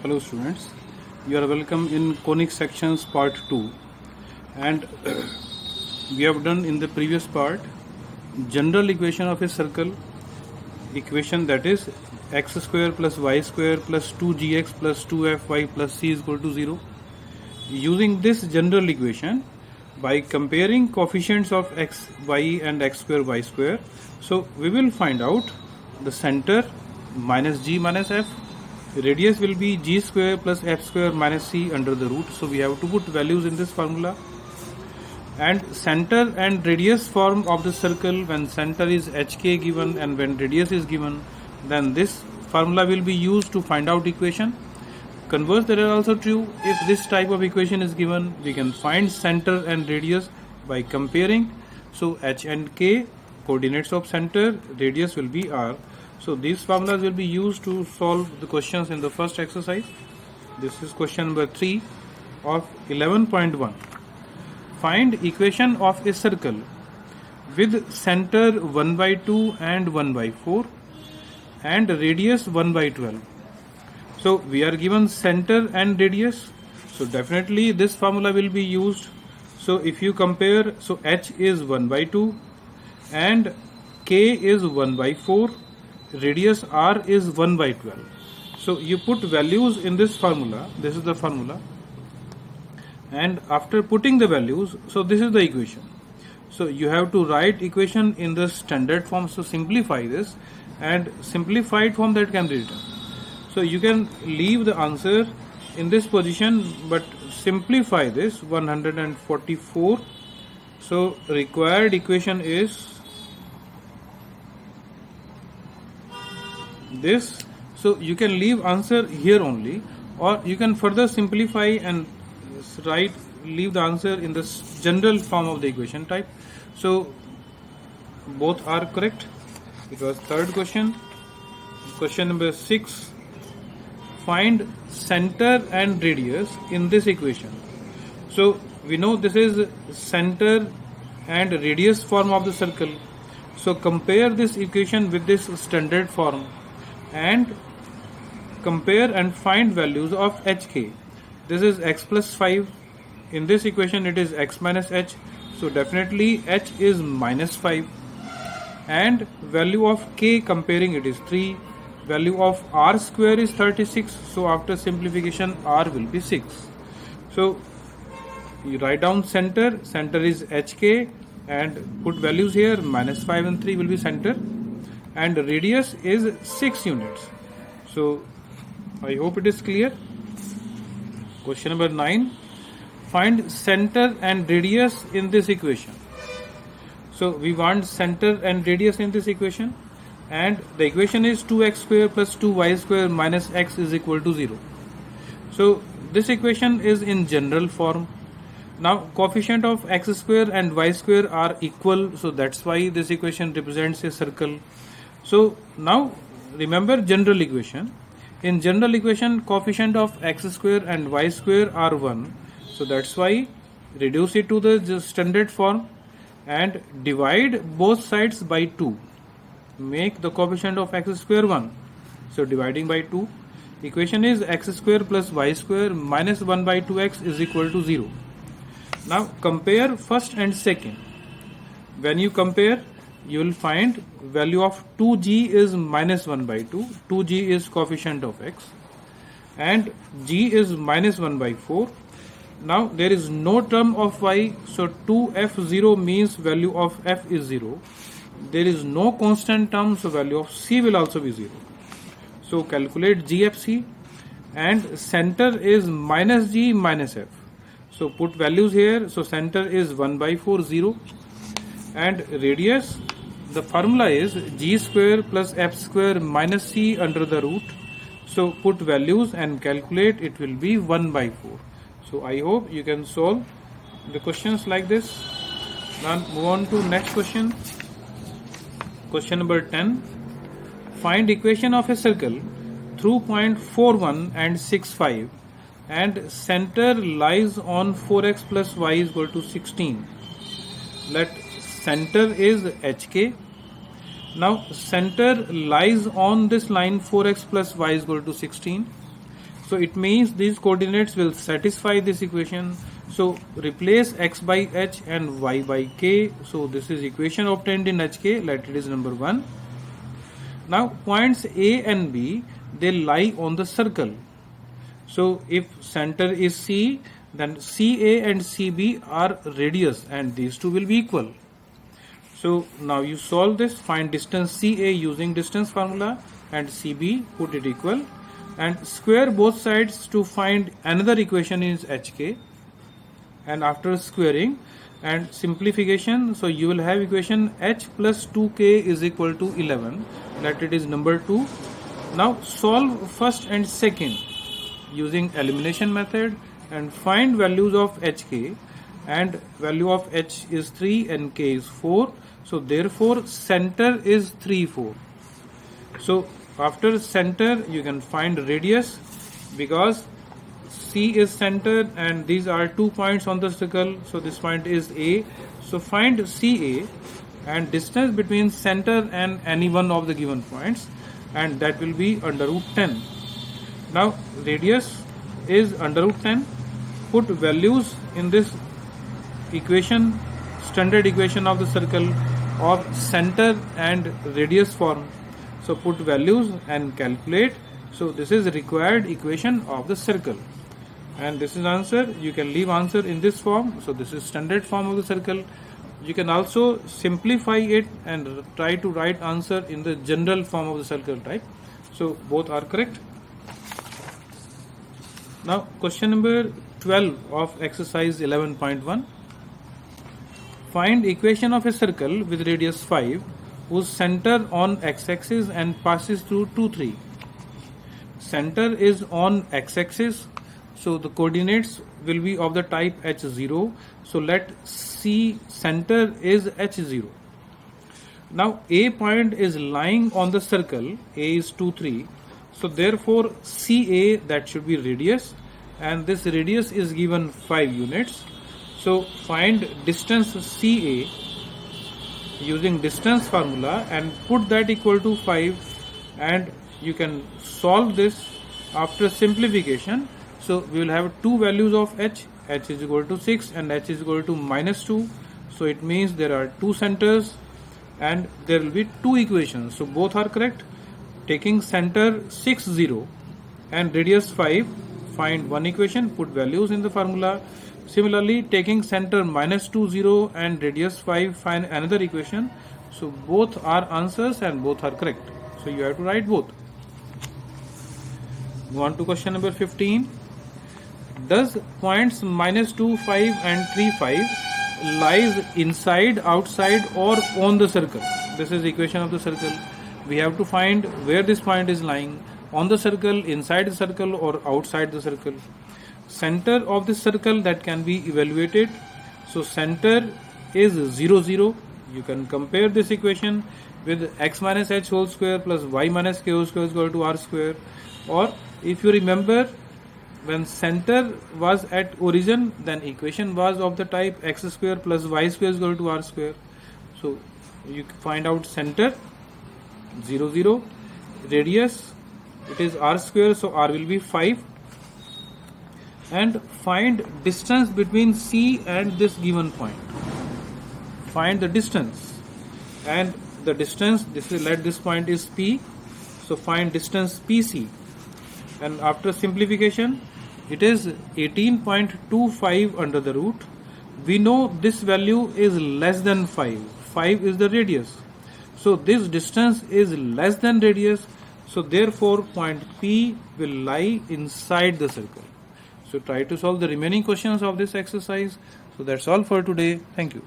Hello students, you are welcome in conic sections part 2, and we have done in the previous part general equation of a circle, equation that is x square plus y square plus 2gx plus 2fy plus c is equal to 0. Using this general equation, by comparing coefficients of x, y and x square, y square, so we will find out the center minus g minus f, radius will be g square plus f square minus c under the root, so we have to put values in this formula. And center and radius form of the circle, when center is hk given and when radius is given, then this formula will be used to find out equation. Converse, that is also true. If this type of equation is given, we can find center and radius by comparing. So h and k, coordinates of center, radius will be r. So these formulas will be used to solve the questions in the first exercise. This is question number 3 of 11.1. Find equation of a circle with center 1 by 2 and 1 by 4 and radius 1 by 12. So we are given center and radius, so definitely this formula will be used. So if you compare, so h is 1 by 2 and k is 1 by 4, radius r is 1 by 12. So you put values in this formula, this is the formula, and after putting the values, so this is the equation. So you have to write equation in the standard form, so simplify this, and simplified form that can be written. So you can leave the answer in this position, but simplify this 144. So required equation is this. So you can leave answer here only, or you can further simplify and leave the answer in the general form of the equation type. So both are correct. It was third question. Question number 6. Find center and radius in this equation. So we know this is center and radius form of the circle. So compare this equation with this standard form and compare and find values of hk. This is x plus 5. In this equation it is x minus h. So definitely h is minus 5. And value of k, comparing it, is 3. Value of r square is 36. So after simplification r will be 6. So you write down center. Center is hk and put values here. Minus 5 and 3 will be center. And radius is 6 units. So I hope it is clear. Question number 9. Find center and radius in this equation. So we want center and radius in this equation, and the equation is 2x square plus 2y square minus x is equal to 0. So this equation is in general form. Now coefficient of x square and y square are equal, so that's why this equation represents a circle. So now remember general equation. In general equation, coefficient of x square and y square are 1. So that's why reduce it to the standard form and divide both sides by 2. Make the coefficient of x square 1. So dividing by 2. Equation is x square plus y square minus 1 by 2x is equal to 0. Now compare first and second. When you compare, you will find value of 2g is minus 1 by 2. 2g is coefficient of x and g is minus 1 by 4. Now there is no term of y, so 2f0 means value of f is 0. There is no constant term, so value of c will also be 0. So calculate gfc, and center is minus g minus f. So put values here. So center is 1 by 4, 0. And radius, the formula is g square plus f square minus c under the root. So put values and calculate, it will be 1 by 4. So I hope you can solve the questions like this. Now move on to next question. Question number 10. Find equation of a circle through point 41 and 65 and center lies on 4x plus y is equal to 16. Let center is hk. Now center lies on this line 4x plus y is equal to 16. So it means these coordinates will satisfy this equation. So replace x by h and y by k. So this is equation obtained in hk. Let it is number 1. Now points A and B, they lie on the circle. So if center is C, then CA and CB are radius and these two will be equal. So now you solve this, find distance CA using distance formula and CB, put it equal, and square both sides to find another equation is HK. And after squaring and simplification, so you will have equation h plus 2k is equal to 11. That it is number 2. Now solve first and second using elimination method and find values of hk, and value of h is 3 and k is 4. So therefore center is 3, 4. So after center you can find radius, because C is center and these are 2 points on the circle. So this point is A. So find CA and distance between center and any one of the given points, and that will be under root 10. Now radius is under root 10. Put values in this equation, standard equation of the circle of center and radius form. So put values and calculate. So this is required equation of the circle, and this is answer. You can leave answer in this form. So this is standard form of the circle. You can also simplify it and try to write answer in the general form of the circle type. So both are correct. Now question number 12 of exercise 11.1. Find equation of a circle with radius 5 whose center on x-axis and passes through 2, 3. Center is on x-axis, so the coordinates will be of the type h0. So let C center is h0. Now A point is lying on the circle. A is 2, 3. So therefore CA, that should be radius, and this radius is given 5 units. So find distance CA using distance formula and put that equal to 5, and you can solve this after simplification. So we will have two values of h is equal to 6 and h is equal to -2. So it means there are two centers and there will be two equations. So both are correct. Taking center 6, 0 and radius 5, find one equation, put values in the formula. Similarly, taking center -2, 0 and radius 5, find another equation. So both are answers and both are correct. So you have to write both. Go on to question number 15. Does points -2, 5 and 3, 5 lies inside, outside or on the circle? This is equation of the circle. We have to find where this point is lying, on the circle, inside the circle or outside the circle. Center of the circle, that can be evaluated. So center is 0, 0. You can compare this equation with x minus h whole square plus y minus k whole square is equal to r square. Or if you remember, when center was at origin, then equation was of the type x square plus y square is equal to r square. So you find out center 0, 0. Radius, it is r square, so r will be 5. And find distance between C and this given point. Find the distance, and the distance, this is, let this point is P. So find distance PC, and after simplification it is 18.25 under the root. We know this value is less than 5. 5 is the radius. So this distance is less than radius. So therefore point P will lie inside the circle. So try to solve the remaining questions of this exercise. So that's all for today. Thank you.